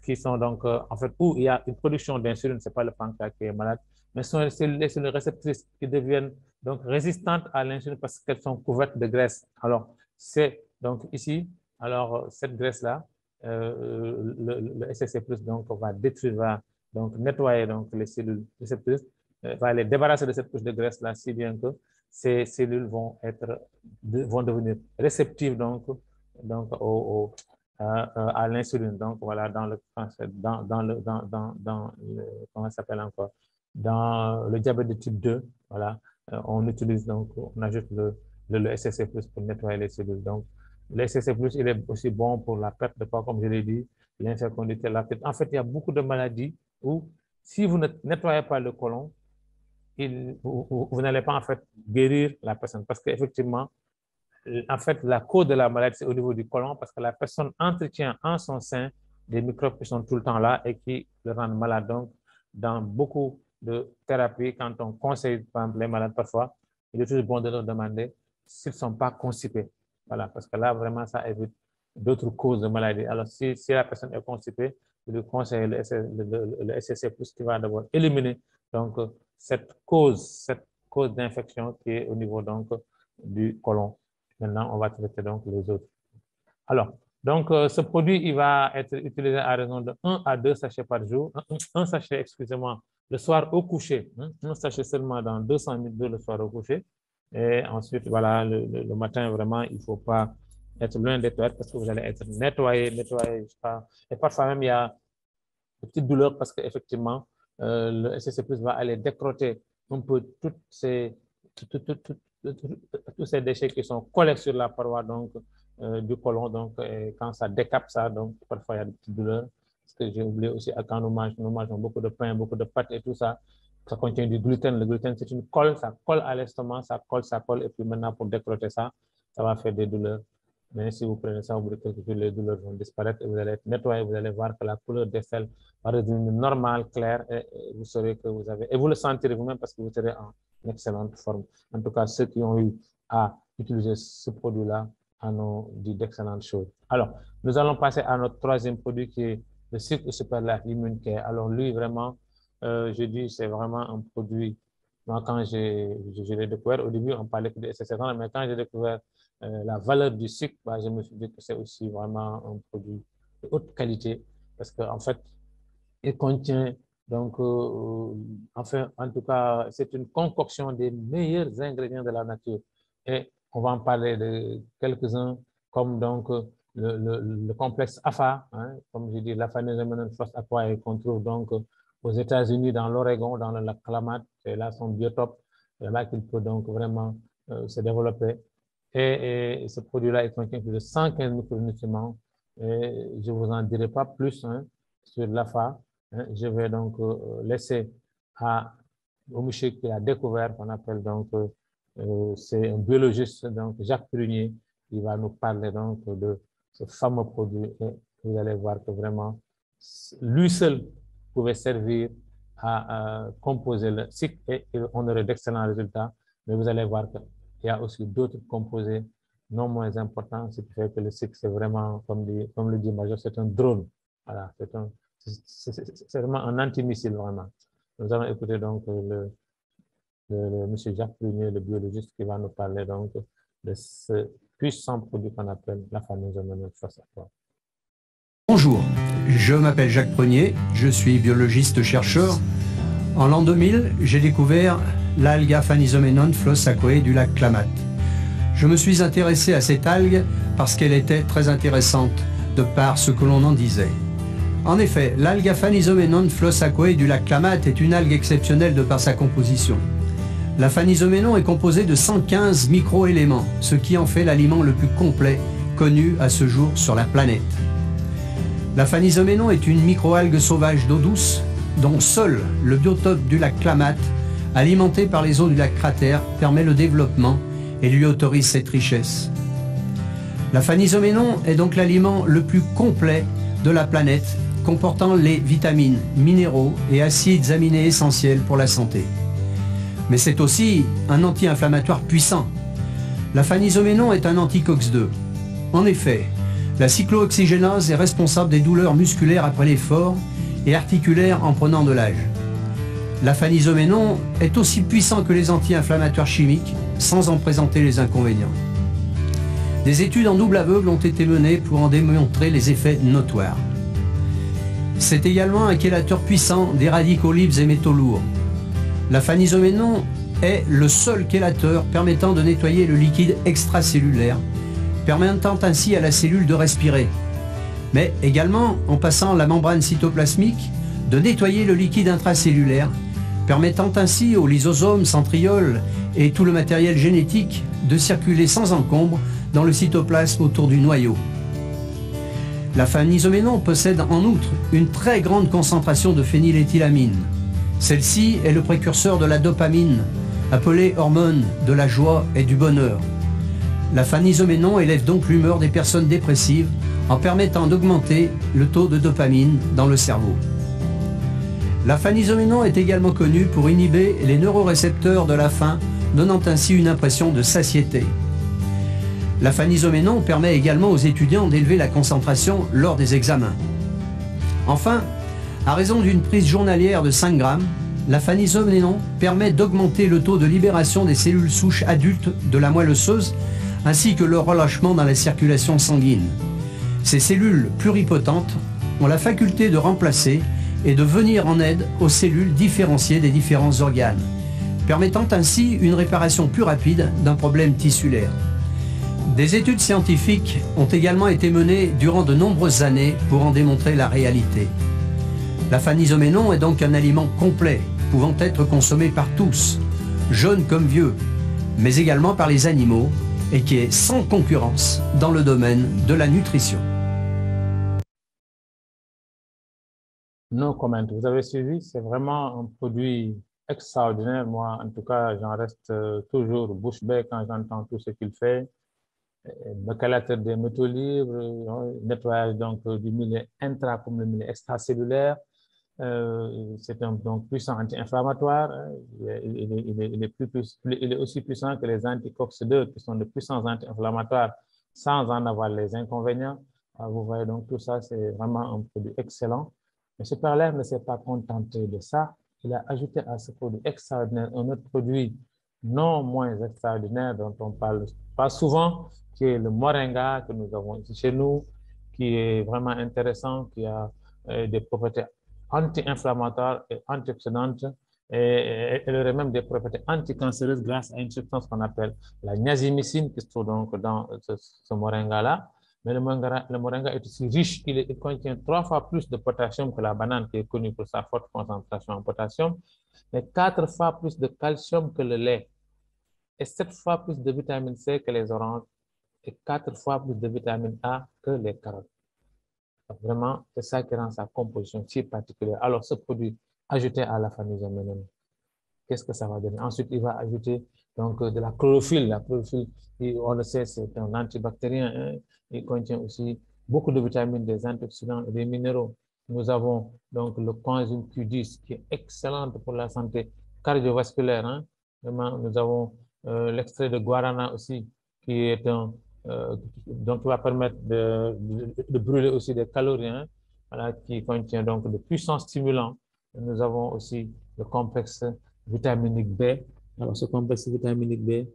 qui sont donc en fait où il y a une production d'insuline, c'est pas le pancréas qui est malade, mais ce sont les cellules réceptrices qui deviennent donc résistantes à l'insuline parce qu'elles sont couvertes de graisse. Alors, c'est donc ici, alors cette graisse-là, le SSC+, donc, va détruire, va donc nettoyer donc, les cellules réceptrices, va les débarrasser de cette couche de graisse-là, si bien que ces cellules vont devenir réceptives donc à l'insuline. Donc, voilà, dans le cancer, comment ça s'appelle encore? Dans le diabète de type 2, voilà, on utilise donc, on ajoute le SSC+ pour nettoyer les cellules. Donc, le SSC+, il est aussi bon pour la perte de poids, comme je l'ai dit, l'infécondité lactique. En fait, il y a beaucoup de maladies où, si vous ne nettoyez pas le côlon, vous n'allez pas en fait guérir la personne parce qu'effectivement, en fait, la cause de la maladie, c'est au niveau du côlon parce que la personne entretient en son sein des microbes qui sont tout le temps là et qui le rendent malade. Donc, dans beaucoup de thérapies, quand on conseille, par exemple, les malades parfois, il est toujours bon de leur demander s'ils ne sont pas constipés. Voilà, parce que là, vraiment, ça évite d'autres causes de maladie. Alors, si la personne est constipée, je lui conseille le SCC+, qui va d'abord éliminer donc, cette cause d'infection qui est au niveau donc, du côlon. Maintenant, on va traiter donc les autres. Alors, donc, ce produit, il va être utilisé à raison de 1 à 2 sachets par jour. Un sachet, excusez-moi, le soir au coucher. Un sachet seulement dans 200 ml le soir au coucher. Et ensuite, voilà, le matin, vraiment, il ne faut pas être loin des toilettes parce que vous allez être nettoyé, je sais pas. Et parfois même, il y a des petites douleurs parce qu'effectivement, le SCC+ va aller décrotter un peu tous ces déchets qui sont collés sur la paroi donc, du côlon. Donc, quand ça décape ça, donc parfois il y a des petites douleurs. Parce que j'ai oublié aussi, quand nous mangeons beaucoup de pain, beaucoup de pâtes et tout ça, ça contient du gluten. Le gluten, c'est une colle, ça colle à l'estomac, ça colle. Et puis maintenant, pour décrotter ça, ça va faire des douleurs. Mais si vous prenez ça au bout de quelques jours, les douleurs vont disparaître et vous allez être nettoyé, vous allez voir que la couleur des selles va redevenir normale, claire, et vous saurez que vous avez, et vous le sentirez vous-même parce que vous serez en excellente forme. En tout cas, ceux qui ont eu à utiliser ce produit-là en ont dit d'excellentes choses. Alors, nous allons passer à notre troisième produit qui est le Silk Super Life Immune Care. Alors, lui, vraiment, je dis, c'est vraiment un produit. Moi, quand je l'ai découvert, au début, on parlait que de SCC, mais quand j'ai découvert la valeur du sucre, bah, je me suis dit que c'est aussi vraiment un produit de haute qualité parce qu'en fait, il contient, donc, enfin, en tout cas, c'est une concoction des meilleurs ingrédients de la nature. Et on va en parler de quelques-uns, comme donc le complexe AFA, hein, comme je dis, l'Afanisomenones Flos Aquae, qu'on trouve donc aux États-Unis, dans l'Oregon, dans le lac Klamath. C'est là son biotope, c'est là qu'il peut donc vraiment se développer. Et ce produit-là, il contient plus de 115 micronutriments. Et je ne vous en dirai pas plus hein, sur l'AFA. Hein. Je vais donc laisser au monsieur qui a découvert, qu'on appelle donc, c'est un biologiste, donc Jacques Prunier, qui va nous parler donc de ce fameux produit. Et vous allez voir que vraiment, lui seul pouvait servir à composer le cycle et on aurait d'excellents résultats. Mais vous allez voir que il y a aussi d'autres composés non moins importants, ce qui fait que le cycle, c'est vraiment, comme le dit Major, c'est un drone. Voilà, c'est vraiment un antimissile, vraiment. Nous allons écouter donc le monsieur Jacques Prunier, le biologiste, qui va nous parler donc de ce puissant produit qu'on appelle l'Afanisomenones Flos Aquae. Bonjour, je m'appelle Jacques Prunier, je suis biologiste-chercheur. En l'an 2000, j'ai découvert l'algue Afanisomenones Flos Aquae du lac Klamath. Je me suis intéressé à cette algue parce qu'elle était très intéressante de par ce que l'on en disait. En effet, l'algue Afanisomenones Flos Aquae du lac Klamath est une algue exceptionnelle de par sa composition. L'Afanisoménon est composé de 115 micro-éléments, ce qui en fait l'aliment le plus complet connu à ce jour sur la planète. L'Afanisoménon est une microalgue sauvage d'eau douce dont seul le biotope du lac Klamath, alimenté par les eaux du lac Cratère, permet le développement et lui autorise cette richesse. L'Afanisoménon est donc l'aliment le plus complet de la planète, comportant les vitamines, minéraux et acides aminés essentiels pour la santé. Mais c'est aussi un anti-inflammatoire puissant. L'Afanisoménon est un anti-COX-2. En effet, la cyclooxygénase est responsable des douleurs musculaires après l'effort et articulaires en prenant de l'âge. L'Afanisoménon est aussi puissant que les anti-inflammatoires chimiques, sans en présenter les inconvénients. Des études en double aveugle ont été menées pour en démontrer les effets notoires. C'est également un chélateur puissant des radicaux libres et métaux lourds. L'Afanisoménon est le seul chélateur permettant de nettoyer le liquide extracellulaire, permettant ainsi à la cellule de respirer, mais également, en passant la membrane cytoplasmique, de nettoyer le liquide intracellulaire, permettant ainsi aux lysosomes, centrioles et tout le matériel génétique de circuler sans encombre dans le cytoplasme autour du noyau. L'Afanisoménon possède en outre une très grande concentration de phényléthylamine, Celle-ci est le précurseur de la dopamine, appelée hormone de la joie et du bonheur. La phanisoménon élève donc l'humeur des personnes dépressives en permettant d'augmenter le taux de dopamine dans le cerveau. La phanisoménon est également connue pour inhiber les neurorécepteurs de la faim, donnant ainsi une impression de satiété. La phanisoménon permet également aux étudiants d'élever la concentration lors des examens. Enfin, à raison d'une prise journalière de 5 grammes, la phanisoménon permet d'augmenter le taux de libération des cellules souches adultes de la moelle osseuse ainsi que leur relâchement dans la circulation sanguine. Ces cellules pluripotentes ont la faculté de remplacer et de venir en aide aux cellules différenciées des différents organes, permettant ainsi une réparation plus rapide d'un problème tissulaire. Des études scientifiques ont également été menées durant de nombreuses années pour en démontrer la réalité. La phanisoménon est donc un aliment complet, pouvant être consommé par tous, jeunes comme vieux, mais également par les animaux, et qui est sans concurrence dans le domaine de la nutrition. No comment, vous avez suivi, c'est vraiment un produit extraordinaire. Moi, en tout cas, j'en reste toujours bouche bée quand j'entends tout ce qu'il fait. Mécalateur des métaux libres, nettoyage donc du milieu intra comme le milieu extracellulaire. C'est un donc puissant anti-inflammatoire. Il est aussi puissant que les anticoxideux, qui sont de puissants anti-inflammatoires, sans en avoir les inconvénients. Vous voyez donc tout ça, c'est vraiment un produit excellent. M. Perler ne s'est pas contenté de ça. Il a ajouté à ce produit extraordinaire un autre produit non moins extraordinaire dont on parle pas souvent, qui est le moringa que nous avons ici chez nous, qui est vraiment intéressant, qui a des propriétés anti-inflammatoires et antioxydantes et elle aurait même des propriétés anticancéreuses grâce à une substance qu'on appelle la niasimycine qui se trouve donc dans ce moringa-là. Mais le moringa est aussi riche, il contient 3 fois plus de potassium que la banane qui est connue pour sa forte concentration en potassium, mais 4 fois plus de calcium que le lait et 7 fois plus de vitamine C que les oranges et 4 fois plus de vitamine A que les carottes. Vraiment, c'est ça qui rend sa composition si particulière. Alors, ce produit ajouté à la phanisoménon, qu'est-ce que ça va donner? Ensuite, il va ajouter donc de la chlorophylle. La chlorophylle, on le sait, c'est un antibactérien. Hein. Il contient aussi beaucoup de vitamines, des antioxydants et des minéraux. Nous avons donc le coenzyme Q10 qui est excellente pour la santé cardiovasculaire. Hein. Vraiment, nous avons l'extrait de guarana aussi qui est donc qui va permettre de brûler aussi des calories, hein, voilà, qui contient donc de puissants stimulants. Nous avons aussi le complexe vitaminique B. Alors, ce complexe vitaminique B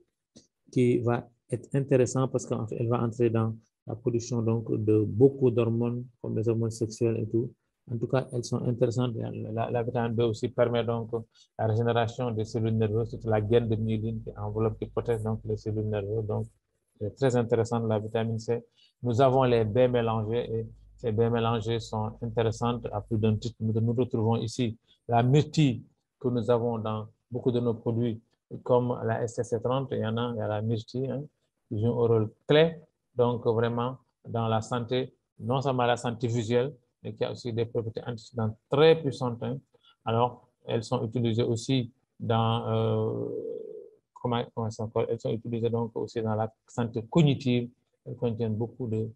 qui va être intéressant parce qu'elle va entrer dans la production donc de beaucoup d'hormones comme les hormones sexuelles et tout. En tout cas, elles sont intéressantes. La vitamine B aussi permet donc la régénération des cellules nerveuses, surtout la gaine de myéline qui enveloppe, qui protège donc les cellules nerveuses. Donc, c'est très intéressant la vitamine C. Nous avons les baies mélangées et ces baies mélangées sont intéressantes à plus d'un titre. Nous retrouvons ici la myrtille que nous avons dans beaucoup de nos produits comme la STC30, il y a la myrtille, hein, qui joue un rôle clé, donc vraiment dans la santé, non seulement la santé visuelle, mais qui a aussi des propriétés antioxydantes très puissantes. Hein. Alors, elles sont utilisées aussi dans, elles sont utilisées donc aussi dans la santé cognitive. Elles contiennent beaucoup de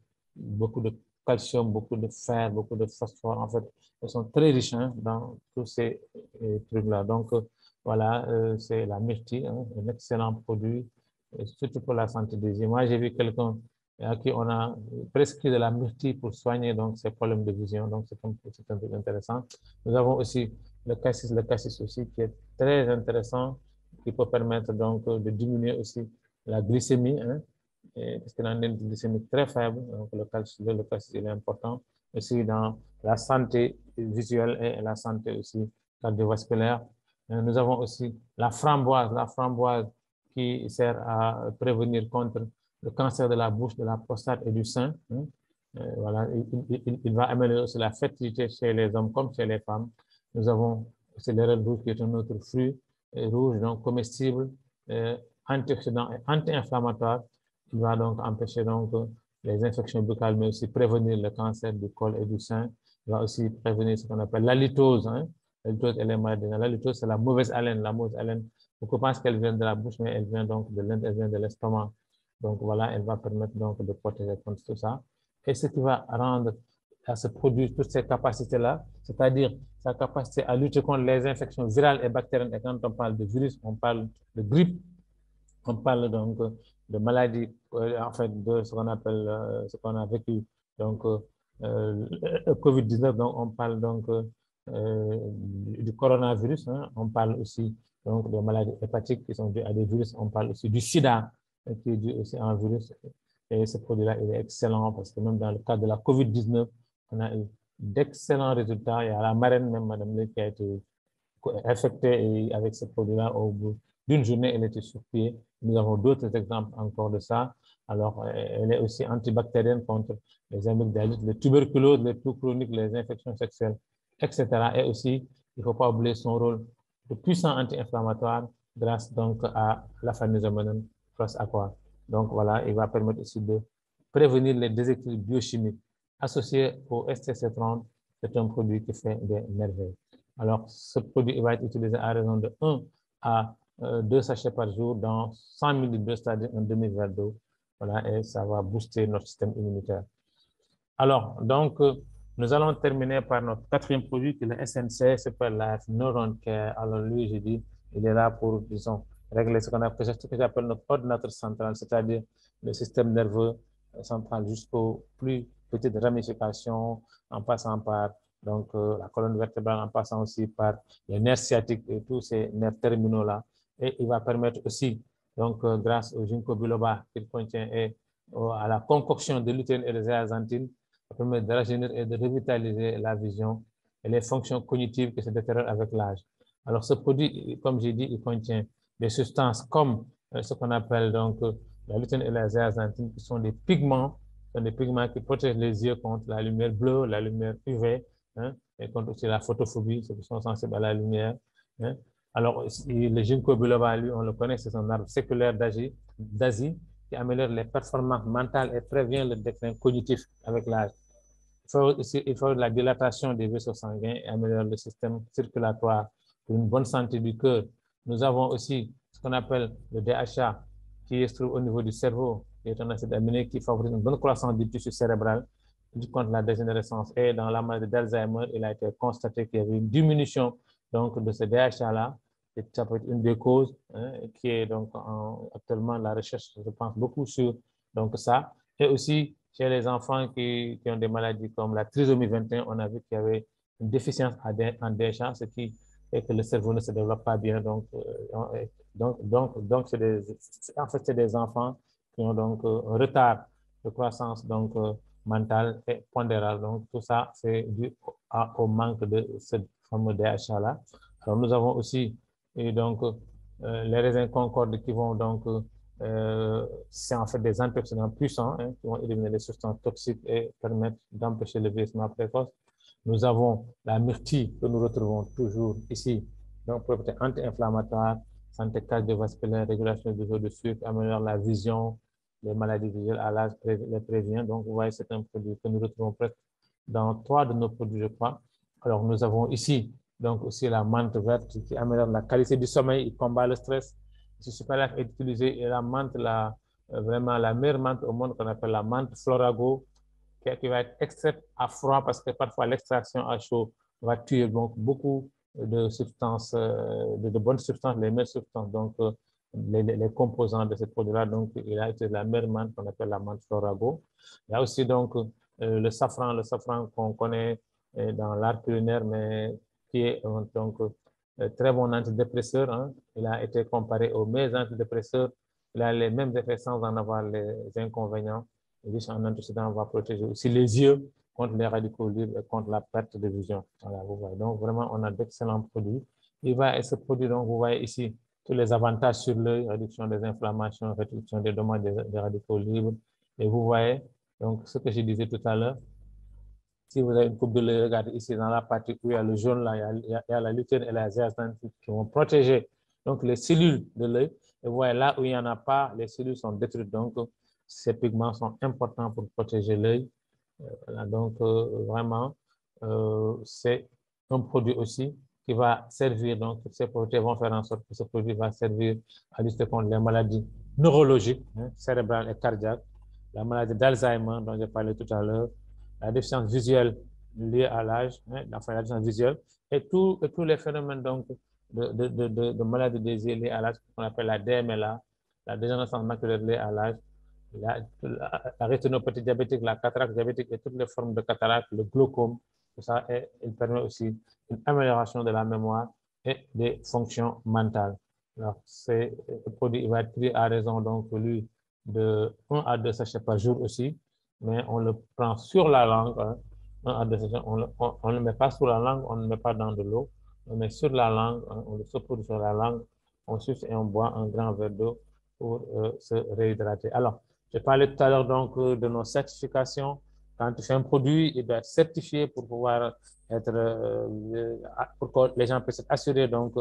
calcium, beaucoup de fer, beaucoup de phosphore. En fait, elles sont très riches, hein, dans tous ces trucs-là. Donc, voilà, c'est la myrtille, hein, un excellent produit, surtout pour la santé des yeux. Moi, j'ai vu quelqu'un à qui on a prescrit de la myrtille pour soigner donc, ses problèmes de vision. Donc, c'est un peu intéressant. Nous avons aussi le cassis aussi, qui est très intéressant, qui peut permettre donc de diminuer aussi la glycémie, hein, parce qu'il a un indice glycémique très faible. Donc, le cassis il est important aussi dans la santé visuelle et la santé aussi cardiovasculaire. Nous avons aussi la framboise qui sert à prévenir contre le cancer de la bouche, de la prostate et du sein. Hein. Voilà, il va améliorer aussi la fertilité chez les hommes comme chez les femmes. Nous avons aussi l'érable rouge qui est un autre fruit rouge, donc comestible, antioxydant et anti-inflammatoire. Il va donc empêcher donc les infections buccales, mais aussi prévenir le cancer du col et du sein. Il va aussi prévenir ce qu'on appelle l'halitose, hein, la lutose et les maladies. La lutose, c'est la mauvaise haleine. La mauvaise haleine, beaucoup pensent qu'elle vient de la bouche, mais elle vient donc elle vient de l'estomac. Donc voilà, elle va permettre donc de protéger contre tout ça. Et ce qui va rendre à ce produit toutes ces capacités-là, c'est-à-dire sa capacité à lutter contre les infections virales et bactériennes. Et quand on parle de virus, on parle de grippe, on parle donc de maladies, en fait, de ce qu'on appelle, ce qu'on a vécu, donc COVID-19, donc on parle donc du coronavirus, hein. On parle aussi donc de maladies hépatiques qui sont dues à des virus, on parle aussi du sida, qui est dû aussi à un virus. Et ce produit-là, il est excellent parce que même dans le cas de la COVID-19, on a eu d'excellents résultats. Il y a la marraine, même Madame Lé, qui a été infectée avec ce produit-là au bout d'une journée, elle était sur pied. Nous avons d'autres exemples encore de ça. Alors, elle est aussi antibactérienne contre les amygdalites, les tuberculoses, les toux chroniques, les infections sexuelles, etc. Et aussi, il ne faut pas oublier son rôle de puissant anti-inflammatoire grâce donc à la phanizomenone Frost Aqua. Donc voilà, il va permettre aussi de prévenir les déséquilibres biochimiques associés au STC30. C'est un produit qui fait des merveilles. Alors, ce produit va être utilisé à raison de 1 à 2 sachets par jour dans 100 ml d'eau, c'est-à-dire un demi-verre d'eau. Voilà, et ça va booster notre système immunitaire. Alors, donc, nous allons terminer par notre quatrième produit qui est le SNC, Super Life Neuron Care. Alors, lui, j'ai dit, il est là pour, disons, régler ce que j'appelle notre ordinateur central, c'est-à-dire le système nerveux central jusqu'aux plus petites ramifications, en passant par donc, la colonne vertébrale, en passant aussi par les nerfs sciatiques et tous ces nerfs terminaux-là. Et il va permettre aussi, donc, grâce au ginkgo biloba qu'il contient et à la concoction de lutéine et de zéaxanthine, ça permet de rajeunir et de revitaliser la vision et les fonctions cognitives qui se détériorent avec l'âge. Alors, ce produit, comme j'ai dit, il contient des substances comme ce qu'on appelle donc la lutéine et la zéaxanthine, qui sont des pigments qui protègent les yeux contre la lumière bleue, la lumière UV, hein, et contre aussi la photophobie, ceux qui sont sensibles à la lumière. Hein. Alors, le ginkgo biloba, lui, on le connaît, c'est un arbre séculaire d'Asie qui améliore les performances mentales et prévient le déclin cognitif avec l'âge. Il faut de la dilatation des vaisseaux sanguins et améliorer le système circulatoire pour une bonne santé du cœur. Nous avons aussi ce qu'on appelle le DHA, qui se trouve au niveau du cerveau, qui est un acide aminé qui favorise une bonne croissance du tissu cérébral, lutte contre la dégénérescence. Et dans la maladie d'Alzheimer, il a été constaté qu'il y avait une diminution donc, de ce DHA-là. Ça peut être une des causes, hein, qui est donc actuellement la recherche, je pense beaucoup sur donc, ça. Et aussi, chez les enfants qui ont des maladies comme la trisomie 21, on a vu qu'il y avait une déficience en DHA, ce qui fait que le cerveau ne se développe pas bien. Donc en fait, c'est des enfants qui ont donc un retard de croissance donc, mentale et pondérale. Donc, tout ça, c'est dû au manque de ce fameux DHA-là. Alors, nous avons aussi et donc, les raisins Concorde qui vont donc, c'est en fait des antioxydants puissants, hein, qui vont éliminer les substances toxiques et permettre d'empêcher le vieillissement précoce. Nous avons la myrtille que nous retrouvons toujours ici, donc propriété anti-inflammatoire, santé cardiovasculaire, régulation du taux de sucre, améliore la vision, les maladies visuelles à l'âge, les prévient. Donc, vous voyez, c'est un produit que nous retrouvons presque dans 3 de nos produits, je crois. Alors, nous avons ici donc aussi la menthe verte qui améliore la qualité du sommeil, il combat le stress. Ce Super Life est utilisé et la menthe, vraiment la meilleure menthe au monde qu'on appelle la menthe Florago, qui va être extraite à froid parce que parfois l'extraction à chaud va tuer donc beaucoup de substances, de bonnes substances, les meilleures substances, donc les composants de ce produit-là. Donc, il a été la meilleure menthe qu'on appelle la menthe Florago. Il y a aussi donc le safran qu'on connaît dans l'art culinaire, mais qui est donc très bon antidépresseur. Hein. Il a été comparé aux meilleurs antidépresseurs. Il a les mêmes effets sans en avoir les inconvénients. Riche en antioxydants va protéger aussi les yeux contre les radicaux libres et contre la perte de vision. Voilà, vous voyez. Donc, vraiment, on a d'excellents produits. Et ce produit, donc, vous voyez ici tous les avantages sur l'œil, réduction des inflammations, réduction des dommages des radicaux libres. Et vous voyez, donc, ce que je disais tout à l'heure, si vous avez une coupe de l'œil, regardez ici dans la partie où il y a le jaune, là, il y a la lutéine et la zéaxanthine qui vont protéger donc, les cellules de l'œil. Et vous voyez là où il n'y en a pas, les cellules sont détruites. Donc, ces pigments sont importants pour protéger l'œil. Voilà, donc, vraiment, c'est un produit aussi qui va servir, donc ces produits vont faire en sorte que ce produit va servir à lutter contre les maladies neurologiques, cérébrales et cardiaques, la maladie d'Alzheimer dont j'ai parlé tout à l'heure, la déficience visuelle liée à l'âge, enfin la déficience visuelle, et tous les phénomènes donc, de maladies des yeux liées à l'âge qu'on appelle la DMLA, la dégénérescence maculaire liée à l'âge, la rétinopathie diabétique, la cataracte diabétique et toutes les formes de cataracte, le glaucome, tout ça, et il permet aussi une amélioration de la mémoire et des fonctions mentales. Alors, ce produit il va être pris à raison, donc, lui, de 1 à 2 sachets par jour aussi, mais on le prend sur la langue, 1 à 2 sachets, on ne le met pas sur la langue, on ne le met pas dans de l'eau, on met sur la langue, on le saupoudre sur la langue, on suce et on boit un grand verre d'eau pour se réhydrater. Alors, je parlais tout à l'heure donc de nos certifications. Quand tu fais un produit, il doit être certifié pour pouvoir être, pour que les gens puissent être assurés donc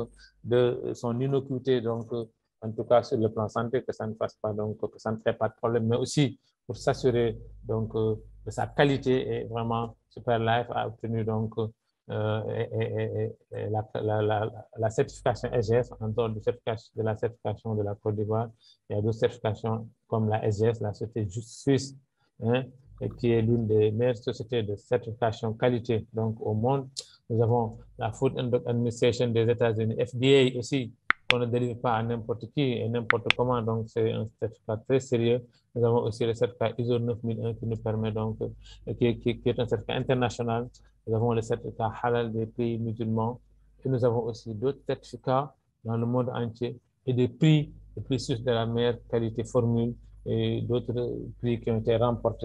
de son innocuité, donc en tout cas sur le plan santé, que ça ne fasse pas donc que ça ne fait pas de problème, mais aussi pour s'assurer donc de sa qualité. Et vraiment, Superlife a obtenu donc la certification SGS, en dehors de la certification de la Côte d'Ivoire. Il y a d'autres certifications comme la SGS, la société suisse, et qui est l'une des meilleures sociétés de certification qualité donc, au monde. Nous avons la Food and Drug Administration des États-Unis, FDA aussi, qu'on ne délivre pas à n'importe qui et n'importe comment. Donc, c'est un certificat très sérieux. Nous avons aussi le certificat ISO 9001 qui nous permet donc, qui est un certificat international. Nous avons le certificat halal des pays musulmans et nous avons aussi d'autres certificats dans le monde entier et des prix suisses de la meilleure qualité formule et d'autres prix qui ont été remportés